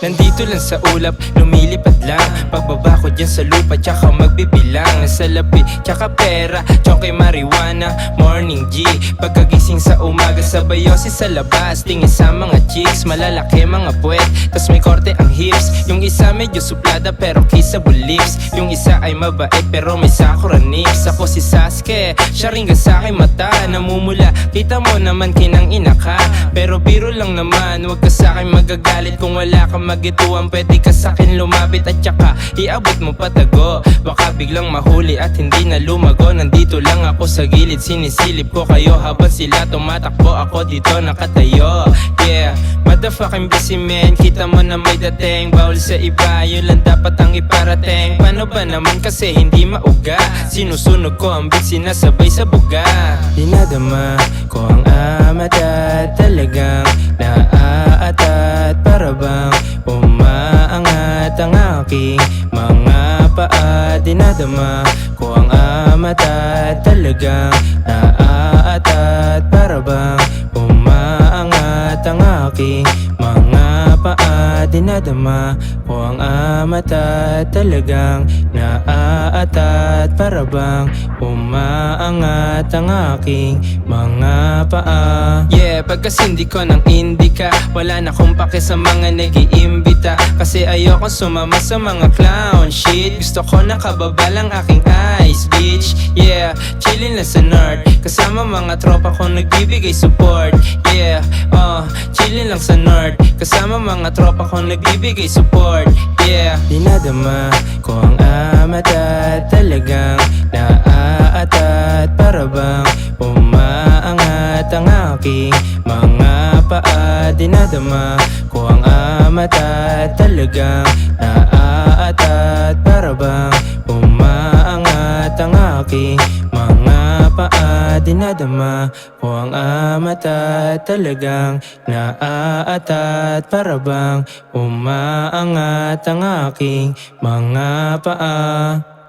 Nandito lang sa ulap, lumilipad lang. Pagbaba ko dyan sa lupa, tsaka magbibilang. Nasa labi, tsaka pera, choke marijuana, morning G. Pagkagising sa umaga, sabayosi sa labas. Tingin sa mga chicks, malalaki mga puwet, tas may korte ang hips. Yung isa medyo suplada pero kissable lips. Yung isa ay mabait pero may sakura nips. Ako si Sasuke, siya rin ka sa aking mata. Namumula, kita mo naman kinang ina ka. Pero biro lang naman, huwag ka sa akin magagalit. Kung wala ka magituan, pwede ka sa'kin lumapit. At tsaka iabot mo patago, baka biglang mahuli at hindi na lumago. Nandito lang ako sa gilid, sinisilip ko kayo habang sila tumatakbo, ako dito nakatayo. Yeah, motherfucking busy man, kita mo na may dating. Bawal sa iba, yun lang dapat ang iparating. Paano ba naman kasi hindi mauga? Sinusunog ko ang beat, sinasabay sa buga. Dinadama ko ang amat at talagang naaatat. Para bang umaangat ang aking mga paa. Dinadama ko ang amat at talagang naaatat. Para bang umaangat ang aking mga paa. Dinadama ko ang amat at talagang naaatat. Para bang umaangat ang aking mga paa. Yeah, pagkasindi ko ng indika, wala na kong pake sa mga nag-iimbita. Kasi ayoko sumama sa mga clown shit. Gusto ko nakababa lang aking eyes, bitch. Yeah, chillin' lang sa north, kasama mga tropa kong nagbibigay support. Yeah, chillin' lang sa north, kasama mga tropa kong nagbibigay support. Yeah, dinadama ko ang amat at talagang naaatat. Para bang umaangat ang aking mga paa. Dinadama ko ang amat at talagang naaatat. Para bang umaangat ang aking mga paa. Dinadama ko ang amat at talagang naaatat. Para bang umaangat ang aking mga paa.